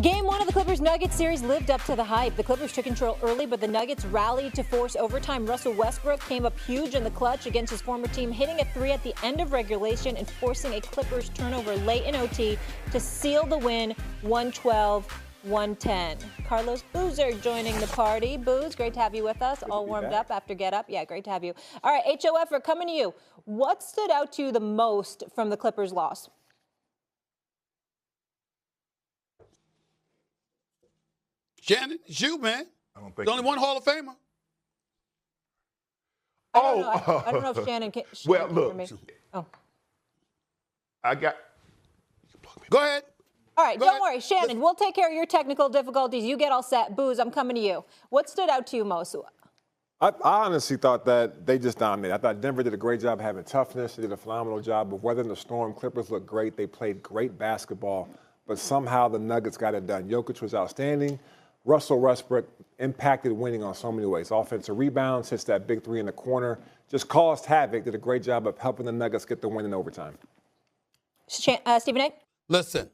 Game 1 of the Clippers-Nuggets series lived up to the hype. The Clippers took control early, but the Nuggets rallied to force overtime. Russell Westbrook came up huge in the clutch against his former team, hitting a three at the end of regulation and forcing a Clippers turnover late in OT to seal the win, 112-110. Carlos Boozer joining the party. Booz, great to have you with us. All warmed up after Get Up. Yeah, great to have you. All right, HOF, we're coming to you. What stood out to you the most from the Clippers' loss? Shannon, it's you, man. I don't think There's only one Hall of Famer. I don't know if Shannon can. Well, look. Oh. I got. Go ahead. All right, don't worry, Shannon. We'll take care of your technical difficulties. You get all set. Booze, I'm coming to you. What stood out to you most? I honestly thought that they just dominated. I thought Denver did a great job having toughness. They did a phenomenal job of weathering the storm. Clippers looked great. They played great basketball, but somehow the Nuggets got it done. Jokic was outstanding. Russell Westbrook impacted winning on so many ways. Offensive rebounds, hits that big three in the corner, just caused havoc, did a great job of helping the Nuggets get the win in overtime. Stephen A? Listen,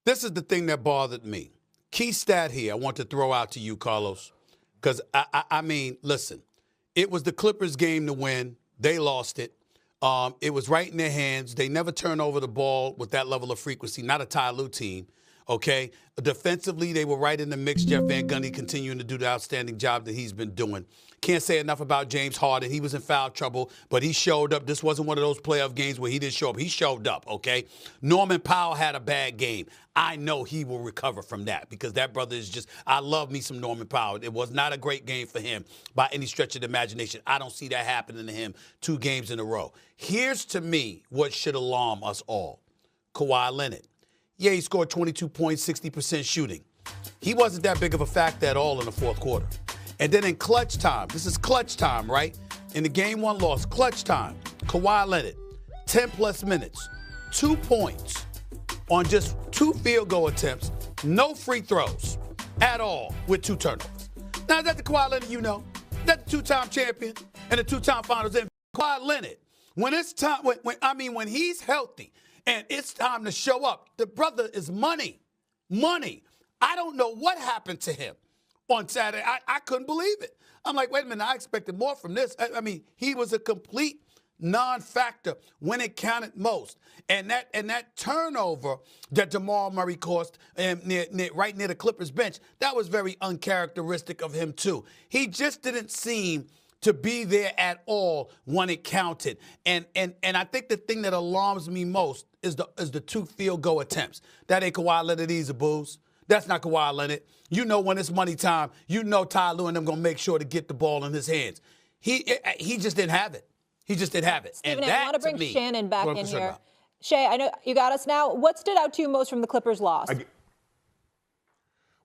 this is the thing that bothered me. Key stat here I want to throw out to you, Carlos, because, I mean, listen, it was the Clippers' game to win. They lost it. It was right in their hands. They never turn over the ball with that level of frequency, not a Ty Lue team. Okay, defensively, they were right in the mix. Jeff Van Gundy continuing to do the outstanding job that he's been doing. Can't say enough about James Harden. He was in foul trouble, but he showed up. This wasn't one of those playoff games where he didn't show up. He showed up, okay? Norman Powell had a bad game. I know he will recover from that because that brother is just, I love me some Norman Powell. It was not a great game for him by any stretch of the imagination. I don't see that happening to him 2 games in a row. Here's, to me, what should alarm us all. Kawhi Leonard. Yeah, he scored 22 points, 60% shooting. He wasn't that big of a factor at all in the fourth quarter. And then in clutch time, this is clutch time, right? In the game 1 loss, clutch time, Kawhi Leonard, 10-plus minutes, 2 points on just 2 field goal attempts, no free throws at all with 2 turnovers. Now, is that the Kawhi Leonard you know? Is that the 2-time champion and the 2-time finals MVP? Kawhi Leonard, when it's time, when he's healthy, and it's time to show up. The brother is money. Money. I don't know what happened to him on Saturday. I couldn't believe it. I'm like, wait a minute, I expected more from this. I mean, he was a complete non-factor when it counted most. And that turnover that Jamal Murray caused right near the Clippers bench, that was very uncharacteristic of him too. He just didn't seem to be there at all when it counted. And I think the thing that alarms me most is the 2 field goal attempts. That ain't Kawhi Leonard either, Booze. That's not Kawhi Leonard. You know when it's money time, you know Ty Lue and them going to make sure to get the ball in his hands. He just didn't have it. He just didn't have it. Stephen, and that, I want to bring me, Shannon back in here. Shay, I know you got us now. What stood out to you most from the Clippers' loss?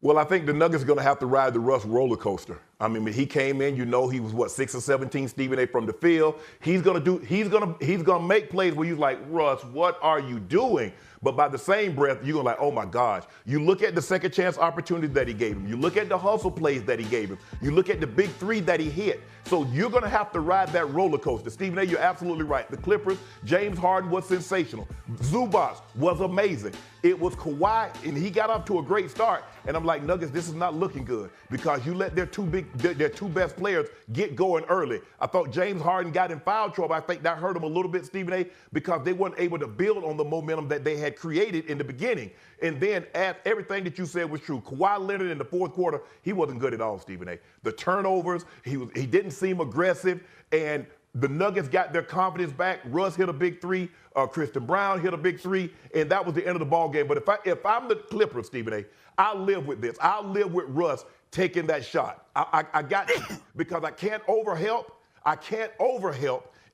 Well, I think the Nuggets are going to have to ride the Russ roller coaster. I mean, he came in, you know, he was 6 or 17, Stephen A. from the field. He's going to make plays where you're like, Russ, what are you doing? But by the same breath, you're going to like, oh my gosh. You look at the second chance opportunities that he gave him. You look at the hustle plays that he gave him. You look at the big 3 that he hit. So you're going to have to ride that roller coaster. Stephen A., you're absolutely right. The Clippers, James Harden was sensational. Zubac was amazing. It was Kawhi, and he got up to a great start. And I'm like, Nuggets, this is not looking good because you let their 2 best players get going early. I thought James Harden got in foul trouble. I think that hurt him a little bit, Stephen A., because they weren't able to build on the momentum that they had created in the beginning. And then everything that you said was true. Kawhi Leonard in the fourth quarter, he wasn't good at all, Stephen A. The turnovers, he didn't seem aggressive, and the Nuggets got their confidence back. Russ hit a big 3. Christian Brown hit a big 3, and that was the end of the ball game. But if I'm the Clippers, Stephen A., I'll live with this. I'll live with Russ taking that shot. I got to, because I can't overhelp.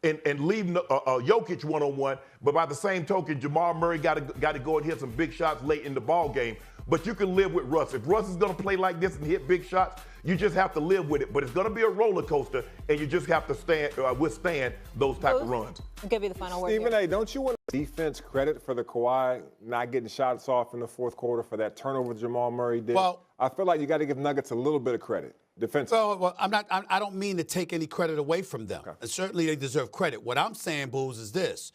And leave Jokic one-on-one, but by the same token, Jamal Murray got to go and hit some big shots late in the ball game. But you can live with Russ. If Russ is going to play like this and hit big shots, you just have to live with it. But it's going to be a roller coaster, and you just have to withstand those type of runs. I'll give you the final word. Stephen A., don't you want defense credit for the Kawhi not getting shots off in the fourth quarter for that turnover Jamal Murray did? Well, I feel like you got to give Nuggets a little bit of credit. Defensively. Well, I don't mean to take any credit away from them. Okay. And certainly they deserve credit. What I'm saying, Booze, is this.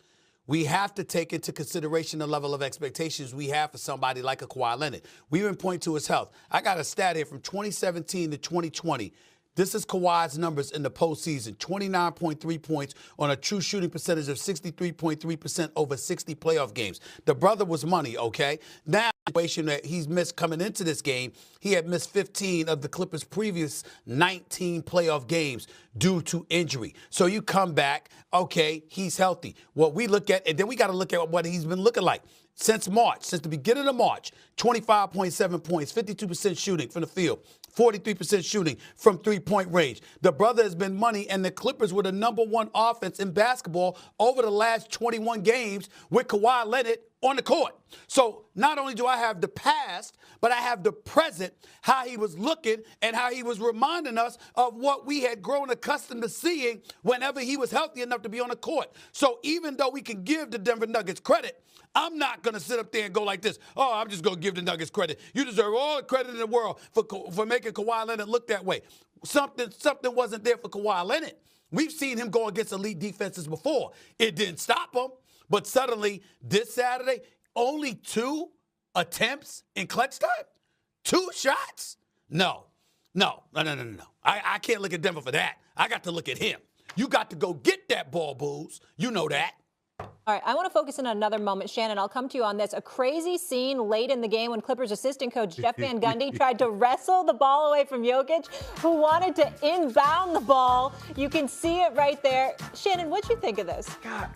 we have to take into consideration the level of expectations we have for somebody like a Kawhi Leonard. We even point to his health. I got a stat here from 2017 to 2020. This is Kawhi's numbers in the postseason. 29.3 points on a true shooting percentage of 63.3% over 60 playoff games. The brother was money, okay? Now, the situation that he's missed coming into this game, he had missed 15 of the Clippers' previous 19 playoff games due to injury. So you come back, okay, he's healthy. What we look at, and then we got to look at what he's been looking like. Since March, since the beginning of March, 25.7 points, 52% shooting from the field, 43% shooting from three-point range. The brother has been money, and the Clippers were the #1 offense in basketball over the last 21 games with Kawhi Leonard on the court. So not only do I have the past, but I have the present, how he was looking and how he was reminding us of what we had grown accustomed to seeing whenever he was healthy enough to be on the court. So even though we can give the Denver Nuggets credit, I'm not going to sit up there and go like this, oh, I'm just going to give the Nuggets credit. You deserve all the credit in the world for making Kawhi Leonard look that way. Something wasn't there for Kawhi Leonard. We've seen him go against elite defenses before. It didn't stop him. But suddenly, this Saturday, only 2 attempts in clutch time? 2 shots? No. I can't look at Denver for that. I got to look at him. You got to go get that ball, Booze. You know that. All right, I want to focus in on another moment. Shannon, I'll come to you on this. A crazy scene late in the game when Clippers assistant coach Jeff Van Gundy tried to wrestle the ball away from Jokic, who wanted to inbound the ball. You can see it right there. Shannon, what'd you think of this? God.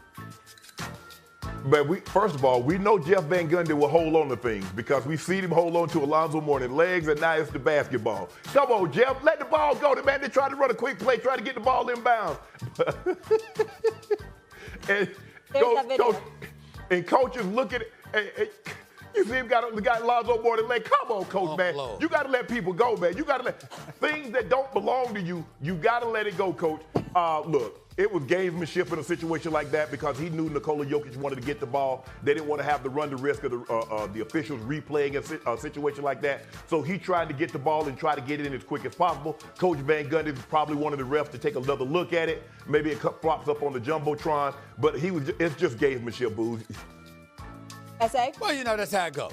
But first of all, we know Jeff Van Gundy will hold on to things because we've seen him hold on to Alonzo Mourning's legs, and now it's the basketball. Come on, Jeff, let the ball go. The man, they tried to run a quick play, try to get the ball inbound. Coach is looking at, you see him got Alonzo Mourning leg. Come on, coach, man. You got to let people go, man. You got to let things that don't belong to you, you got to let it go, coach. Look. It was gamesmanship in a situation like that because he knew Nikola Jokic wanted to get the ball. They didn't want to have to run the risk of the officials replaying a situation like that. So he tried to get the ball and try to get it in as quick as possible. Coach Van Gundy probably wanted the refs to take another look at it. Maybe it flops up on the Jumbotron. But it's just gamesmanship, Booze. S.A.? Well, you know, that's how it goes.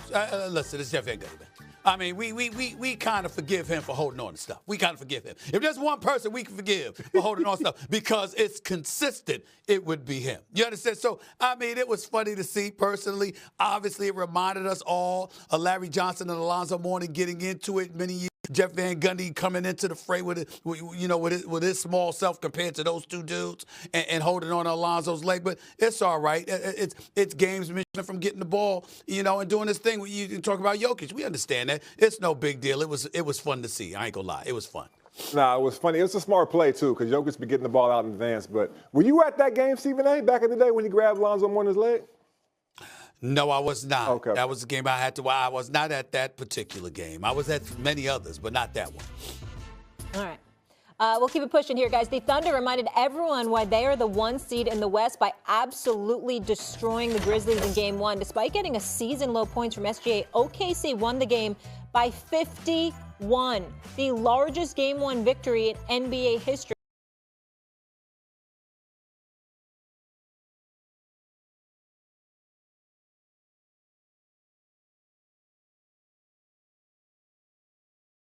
Listen, it's Jeff Van Gundy, man. I mean, we kind of forgive him for holding on to stuff. We kind of forgive him. If there's one person we can forgive for holding on to stuff because it's consistent, it would be him. You understand? So, I mean, it was funny to see personally. Obviously, it reminded us all of Larry Johnson and Alonzo Mourning getting into it many years. Jeff Van Gundy coming into the fray with his small self compared to those two dudes and holding on to Alonzo's leg. But it's all right. It's gamesmanship from getting the ball, and doing this thing. You talk about Jokic. We understand that. It's no big deal. It was fun to see. I ain't gonna lie. It was fun. Nah, it was funny. It was a smart play, too, because Jokic be getting the ball out in advance. But were you at that game, Stephen A., back in the day when he grabbed Alonzo Mourning's leg? No, I was not. Okay. That was the game I had to. I was not at that particular game. I was at many others, but not that one. All right. We'll keep it pushing here, guys. The Thunder reminded everyone why they are the 1 seed in the West by absolutely destroying the Grizzlies in Game 1. Despite getting a season-low points from SGA, OKC won the game by 51, the largest Game 1 victory in NBA history.